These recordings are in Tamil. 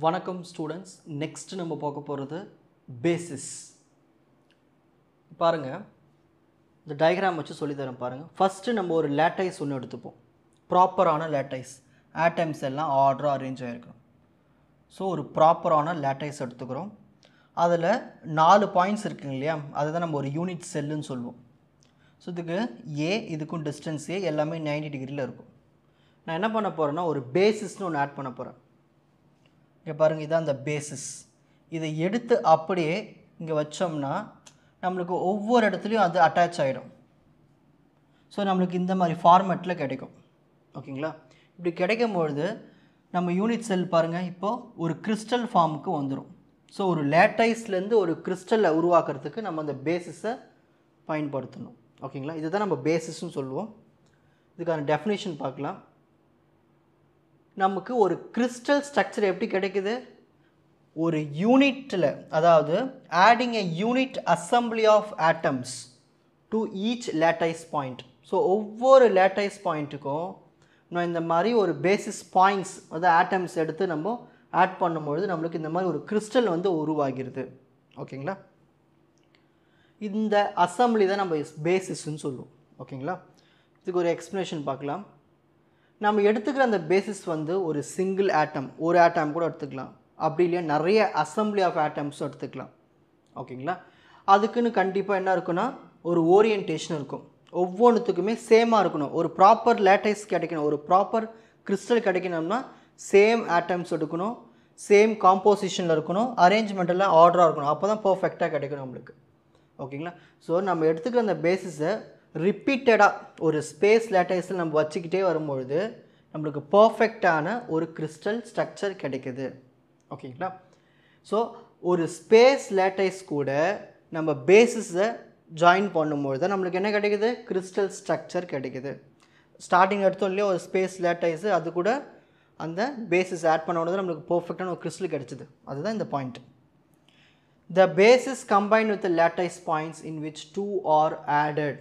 வணக்கம் ஸ்டூடெண்ட்ஸ். நெக்ஸ்ட் நம்ம பார்க்க போகிறது பேசிஸ். பாருங்கள், இந்த டயக்ராம் வச்சு சொல்லித்தரேன் பாருங்கள். ஃபஸ்ட்டு நம்ம ஒரு லேட்டைஸ் ஒன்று எடுத்துப்போம். ப்ராப்பரான லேட்டைஸ், ஆட்டம்ஸ் எல்லாம் ஆர்டராக அரேஞ்ச் ஆகிருக்கணும். ஸோ ஒரு ப்ராப்பரான லேட்டைஸ் எடுத்துக்கிறோம். அதில் 4 பாயிண்ட்ஸ் இருக்குங்க இல்லையா, அதுதான் நம்ம ஒரு யூனிட் செல்லுன்னு சொல்லுவோம். ஸோ இதுக்கு இதுக்கும் டிஸ்டன்ஸ் எல்லாமே 90 டிகிரியில் இருக்கும். நான் என்ன பண்ண போகிறேன்னா, ஒரு பேசிஸ்னு ஒன்று ஆட் பண்ண போகிறேன். இங்கே பாருங்கள், இதான் அந்த பேசிஸ். இதை எடுத்து அப்படியே இங்கே வச்சோம்னா நம்மளுக்கு ஒவ்வொரு இடத்துலையும் அது அட்டாச் ஆகிடும். ஸோ நம்மளுக்கு இந்த மாதிரி ஃபார்மேட்டில் கிடைக்கும். ஓகேங்களா? இப்படி கிடைக்கும்பொழுது நம்ம யூனிட் செல் பாருங்கள், இப்போது ஒரு கிறிஸ்டல் ஃபார்முக்கு வந்துடும். ஸோ ஒரு லேட்டைஸ்லேருந்து ஒரு கிறிஸ்டலை உருவாக்குறதுக்கு நம்ம அந்த பேசிஸை பயன்படுத்தணும். ஓகேங்களா? இதுதான் நம்ம பேசிஸ்ன்னு சொல்லுவோம். இதுக்கான டெஃபினேஷன் பார்க்கலாம். நமக்கு ஒரு கிறிஸ்டல் ஸ்ட்ரக்சர் எப்படி கிடைக்குது? ஒரு யூனிட்டில், அதாவது adding a unit assembly of atoms to each lattice point. So ஒவ்வொரு லேட்டைஸ் பாயிண்ட்டுக்கும் நான் இந்த மாதிரி ஒரு பேசிஸ் பாயிண்ட்ஸ், அதாவது ஆட்டம்ஸ் எடுத்து நம்ம ஆட் பண்ணும்பொழுது நம்மளுக்கு இந்த மாதிரி ஒரு கிறிஸ்டல் வந்து உருவாகிறது. ஓகேங்களா? இந்த அசம்பிளி தான் நம்ம பேசிஸ்ன்னு சொல்லுவோம். ஓகேங்களா? இதுக்கு ஒரு எக்ஸ்ப்ளனேஷன் பார்க்கலாம். நம்ம எடுத்துக்கிற அந்த பேசிஸ் வந்து ஒரு சிங்கிள் ஆட்டம், ஒரு ஆட்டம் கூட எடுத்துக்கலாம். அப்படி இல்லையா நிறைய அசம்பிளி ஆஃப் ஆட்டம்ஸும் எடுத்துக்கலாம். ஓகேங்களா? அதுக்குன்னு கண்டிப்பாக என்ன இருக்குன்னா, ஒரு ஓரியன்டேஷன் இருக்கும். ஒவ்வொன்றுத்துக்குமே சேமாக இருக்கணும். ஒரு ப்ராப்பர் லேட்டைஸ் கிடைக்கணும், ஒரு ப்ராப்பர் கிறிஸ்டல் கிடைக்கணும்னா சேம் ஆட்டம்ஸ் எடுக்கணும், சேம் காம்போசிஷனில் இருக்கணும், அரேஞ்ச்மெண்ட் எல்லாம் ஆர்டராக இருக்கணும். அப்போ தான் பர்ஃபெக்டாக கிடைக்கும் நம்மளுக்கு. ஓகேங்களா? ஸோ நம்ம எடுத்துக்கிற அந்த பேசிஸை ரிப்பீட்டடாக ஒரு ஸ்பேஸ் லேட்டைஸில் நம்ம வச்சுக்கிட்டே வரும்பொழுது நம்மளுக்கு பர்ஃபெக்டான ஒரு கிறிஸ்டல் ஸ்ட்ரக்சர் கிடைக்குது. ஓகேங்களா? ஸோ ஒரு ஸ்பேஸ் லேட்டைஸ் கூட நம்ம பேசிஸை ஜாயின் பண்ணும்பொழுது தான் நம்மளுக்கு என்ன கிடைக்குது? கிறிஸ்டல் ஸ்ட்ரக்சர் கிடைக்குது. ஸ்டார்டிங் எடுத்தோம் இல்லையா ஒரு ஸ்பேஸ் லேட்டைஸு, அது கூட அந்த பேசிஸ் ஆட் பண்ண நம்மளுக்கு பர்ஃபெக்டான ஒரு கிறிஸ்டல் கிடைச்சிது. அதுதான் இந்த point. The basis combined with the lattice points in which two are added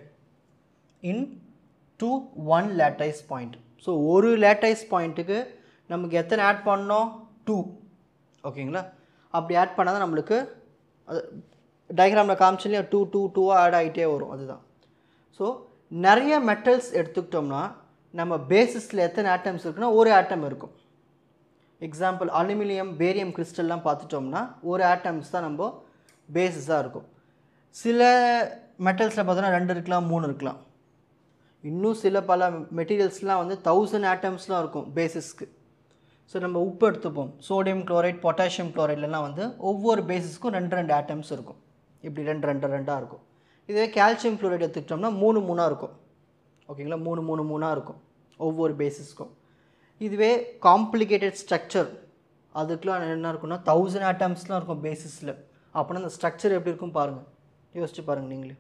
into one lattice point. So ஒரு லேட்டைஸ் பாயிண்ட்டுக்கு நமக்கு எத்தனை ஆட் பண்ணோம்? 2. ஓகேங்களா? அப்படி ஆட் பண்ணால் தான் நம்மளுக்கு அது டயக்ராமில் காமிச்சிலையா 2 ஆட் ஆகிட்டே வரும். அதுதான். ஸோ நிறைய மெட்டல்ஸ் எடுத்துக்கிட்டோம்னா நம்ம பேசிஸில் எத்தனை ஆட்டம்ஸ் இருக்குன்னா ஒரு ஆட்டம் இருக்கும். எக்ஸாம்பிள் அலுமினியம், பேரியம் கிறிஸ்டல்லாம் பார்த்துட்டோம்னா ஒரு ஆட்டம்ஸ் தான் நம்ம பேசிஸாக இருக்கும். சில மெட்டல்ஸில் பார்த்தோன்னா 2 இருக்கலாம், 3 இருக்கலாம். இன்னும் சில பல மெட்டீரியல்ஸ்லாம் வந்து 1000 ஆட்டம்ஸ்லாம் இருக்கும் பேசிஸ்க்கு. ஸோ நம்ம உப்பு எடுத்துப்போம், சோடியம் குளோரைட், பொட்டாசியம் குளோரைட்லாம் வந்து ஒவ்வொரு பேசிஸ்க்கும் 2 ஆட்டம்ஸ் இருக்கும். இப்படி 2 இருக்கும். இதே கால்சியம் குளோரைட் எடுத்துக்கிட்டோம்னா 3 இருக்கும். ஓகேங்களா? 3 இருக்கும் ஒவ்வொரு பேசிஸ்க்கும். இதுவே காம்ப்ளிகேட்டட் ஸ்ட்ரக்சர், அதுக்கெலாம் என்ன இருக்குன்னா 1000 ஆட்டம்ஸ்லாம் இருக்கும் பேசிஸில். அப்படின்னா அந்த ஸ்ட்ரக்சர் எப்படி இருக்கும் பாருங்கள், யோசிச்சு பாருங்கள் நீங்களே.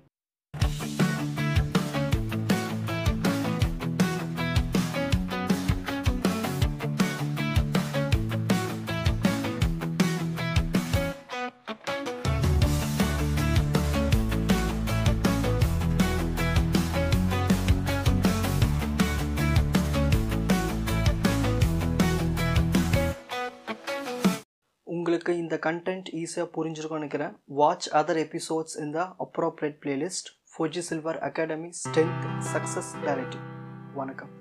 உங்களுக்கு இந்த கண்டென்ட் ஈஸியாக புரிஞ்சிருக்கும்னு நினைக்கிறேன். வாட்ச் அதர் எபிசோட்ஸ் இன் த appropriate playlist. Fuji silver academy strength success directive. வணக்கம்.